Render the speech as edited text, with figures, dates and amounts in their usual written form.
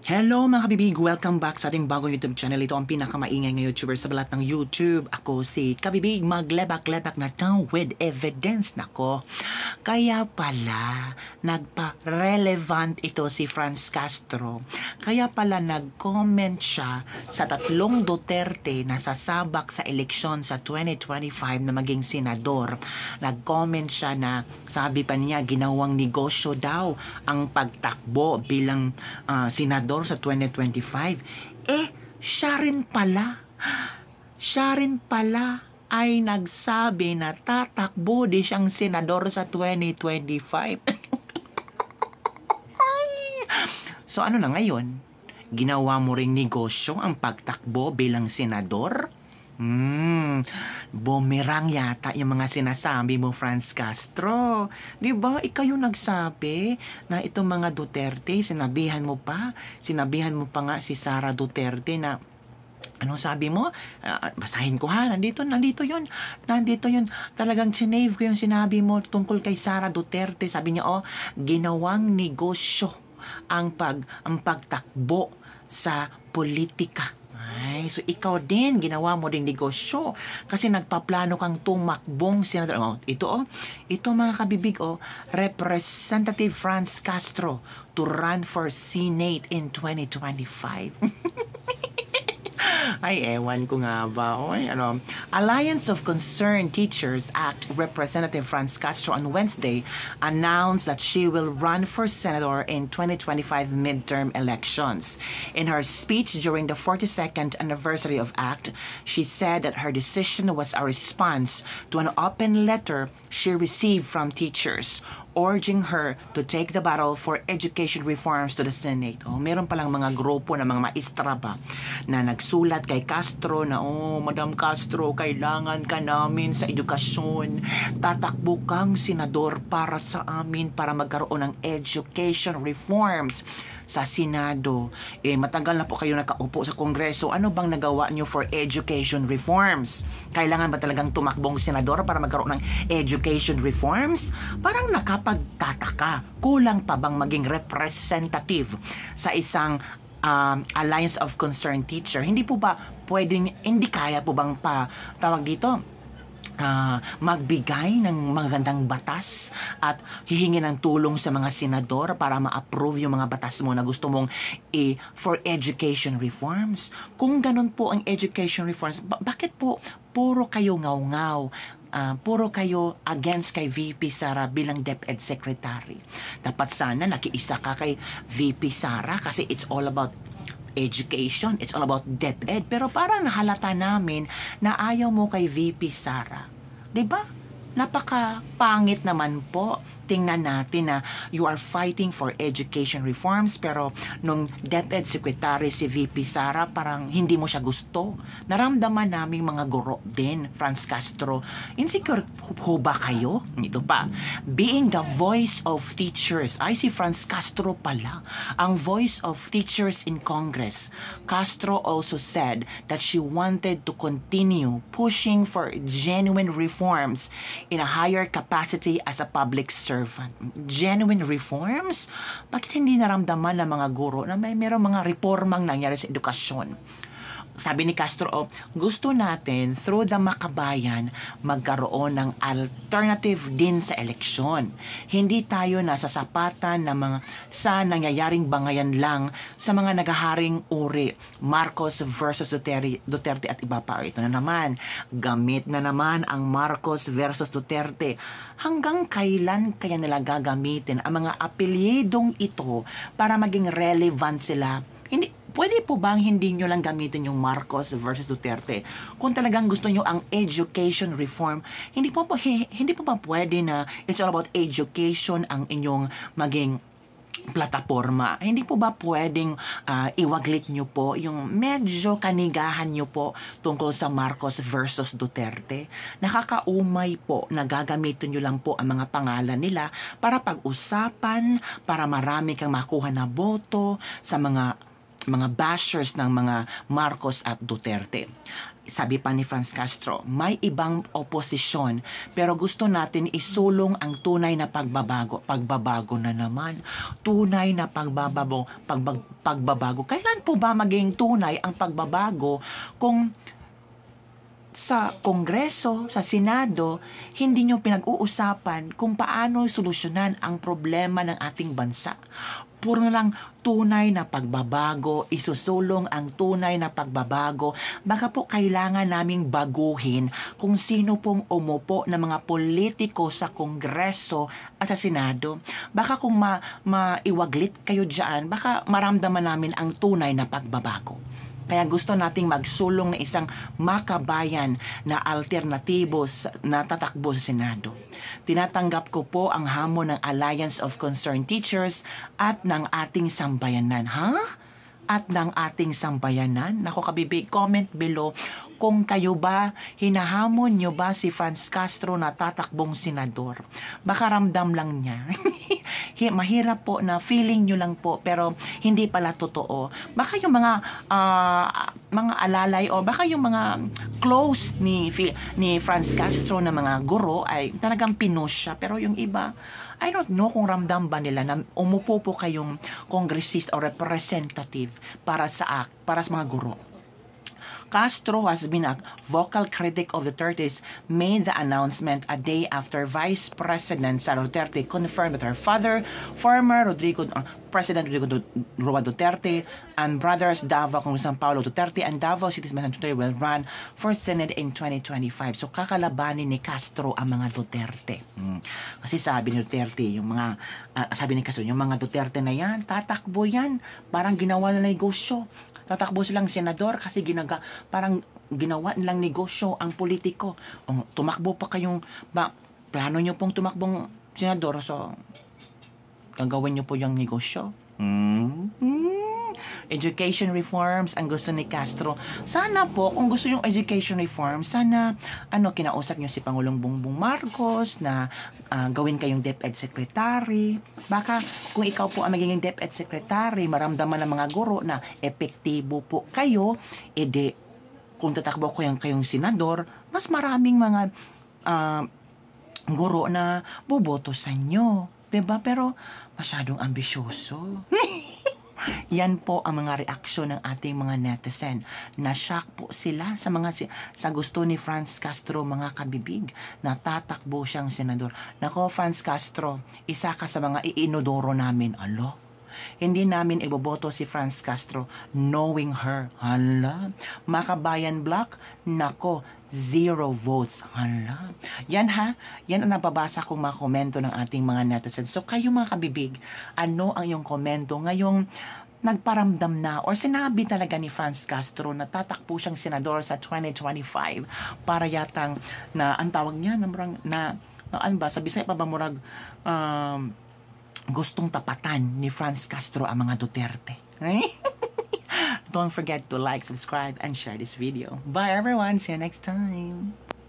Hello mga kabibig! Welcome back sa ating bagong YouTube channel. Ito ang pinakamaingay na YouTuber sa balat ng YouTube. Ako si Kabibig, maglebak-lebak na tao with evidence. Nako, kaya pala nagpa-relevant ito si Franz Castro. Kaya pala nag-comment siya sa tatlong Duterte na sasabak sa eleksyon sa 2025 na maging senador. Nag-comment siya na sabi pa niya ginawang negosyo daw ang pagtakbo bilang senador sa 2025. Siya rin pala ay nagsabi na tatakbo di siyang senador sa 2025. So ano na ngayon? Ginawa mo ring negosyo ang pagtakbo bilang senador? Bumerang yata yung mga sinasabi mo, Franz Castro. Diba, ikaw yung nagsabi na itong mga Duterte, sinabihan mo pa nga si Sara Duterte na, ano sabi mo? Basahin ko ha, nandito yun. Talagang sinave ko yung sinabi mo tungkol kay Sara Duterte. Sabi niya, ginawang negosyo ang pagtakbo sa politika. So ikaw din, ginawa mo din negosyo kasi nagpaplano kang tumakbong senador. Ito mga kabibig, Representative Franz Castro to run for Senate in 2025. Ay, ewan ko nga ba. Alliance of Concerned Teachers Act Representative Franz Castro on Wednesday announced that she will run for senator in 2025 midterm elections. In her speech during the 42nd anniversary of ACT, she said that her decision was a response to an open letter she received from teachers urging her to take the battle for education reforms to the Senate. Meron palang mga grupo na mga maestra ba na nagsulat kay Castro na, Madam Castro, kailangan ka namin sa edukasyon. Tatakbo kang senador para sa amin para magkaroon ng education reforms sa Senado. Matagal na po kayo nakaupo sa Kongreso. Ano bang nagawa nyo for education reforms? Kailangan ba talagang tumakbong senador para magkaroon ng education reforms? Parang nakapagtataka. Kulang pa bang maging representative sa isang Alliance of Concerned Teacher? Hindi kaya po bang tawag dito? Magbigay ng magandang batas at hihingi ng tulong sa mga senador para ma-approve yung mga batas mo na gusto mong for education reforms. Kung ganun po ang education reforms, bakit po puro kayo ngaw-ngaw? Puro kayo against kay VP Sara bilang DepEd Secretary. Dapat sana nakiisa ka kay VP Sara kasi it's all about education, it's all about DepEd. Pero parang nahalata namin na ayaw mo kay VP Sara. Diba? Napaka-pangit naman po. Tingnan natin na you are fighting for education reforms pero nung DepEd Secretary si VP Sara parang hindi mo siya gusto. Naramdaman naming mga guro din, Franz Castro. Insecure ho ba kayo? Ito pa, being the voice of teachers. Ay, si Franz Castro pala, ang voice of teachers in Congress. Castro also said that she wanted to continue pushing for genuine reforms in a higher capacity as a public servant. Genuine reforms? Bakit hindi naramdaman ng mga guro na mayroong mga reformang nangyari sa edukasyon? Sabi ni Castro, gusto natin through the Makabayan magkaroon ng alternative din sa eleksyon. Hindi tayo nasasapatan sa nangyayaring bangayan lang sa mga naghaharing uri. Marcos versus Duterte at iba pa. Ito na naman, gamit na naman ang Marcos versus Duterte. Hanggang kailan kaya nila gagamitin ang mga apelyedong ito para maging relevant sila? Pwede po bang hindi nyo lang gamitin yung Marcos versus Duterte? Kung talagang gusto nyo ang education reform, hindi po ba pwede na it's all about education ang inyong maging plataforma? Hindi po ba pwedeng iwaglit nyo po yung medyo kanigahan nyo po tungkol sa Marcos versus Duterte? Nakakaumay po na gagamitin nyo lang po ang mga pangalan nila para pag-usapan, para marami kang makuha na boto sa mga bashers ng mga Marcos at Duterte. Sabi pa ni Franz Castro, may ibang oposisyon pero gusto natin isulong ang tunay na pagbabago. Pagbabago na naman. Tunay na pagbabago. Kailan po ba maging tunay ang pagbabago kung sa Kongreso, sa Senado, hindi nyo pinag-uusapan kung paano solusyonan ang problema ng ating bansa? Puro na lang tunay na pagbabago, isusulong ang tunay na pagbabago. Baka po kailangan naming baguhin kung sino pong umupo na mga politiko sa Kongreso at sa Senado. Baka kung maiwaglit kayo dyan, baka maramdaman namin ang tunay na pagbabago. Kaya gusto nating magsulong na isang makabayan na alternatibo na tatakbo sa Senado. Tinatanggap ko po ang hamon ng Alliance of Concerned Teachers at ng ating sambayanan. At ng ating sambayanan? Nako kabibig, comment below kung kayo ba, hinahamon nyo ba si Franz Castro na tatakbong senador? Baka ramdam lang niya. Mahirap po na feeling nyo lang po pero hindi pala totoo. Baka yung mga alalay o baka yung mga close ni Franz Castro na mga guro ay talagang pinush siya. Pero yung iba, I don't know kung ramdam ba nila na umupo po kayong congressist or representative para sa mga guro. Castro has been a vocal critic of Duterte's made the announcement a day after Vice President Sara Duterte confirmed that her father, former President Rodrigo Roa Duterte, and brothers Davao Congressman Paulo Duterte and Davao City Mayor Duterte will run for Senate in 2025. So kakalabanin ni Castro ang mga Duterte. Kasi sabi ni Duterte, sabi ni Castro, yung mga Duterte na yan, tatakbo yan. Parang ginawa na negosyo. Tatakbo silang senador kasi parang ginawa nilang negosyo ang politiko. Tumakbo pa kayong, plano nyo pong tumakbong senador, so gagawin nyo po yung negosyo. Education reforms ang gusto ni Castro. Sana po, kung gusto yung education reform, sana kinausap nyo si Pangulong Bongbong Marcos na gawin kayong DepEd Secretary. Baka kung ikaw po ang magiging DepEd Secretary, maramdaman ng mga guro na epektibo po kayo, edi kung tatakbo ko kayong senador, mas maraming mga guro na boboto sa inyo. Diba? Pero masyadong ambisyoso. Yan po ang mga reaksyon ng ating mga netizen. Na-shock po sila sa gusto ni Franz Castro, mga kabibig, na tatakbo siyang senador. Nako, Franz Castro, isa ka sa mga iinodoro namin. Hindi namin iboboto si Franz Castro knowing her. Makabayan Block, nako, 0 votes. Yan yan ang nababasa kong mga komento ng ating mga netizens. So kayo mga kabibig, ano ang iyong komento ngayong nagparamdam na or sinabi talaga ni Franz Castro na tatakbo siyang senador sa 2025 para yatang na ang tawag niya sa Bisaya pa ba murag gustong tapatan ni Franz Castro ang mga Duterte. Don't forget to like, subscribe, and share this video. Bye everyone! See you next time!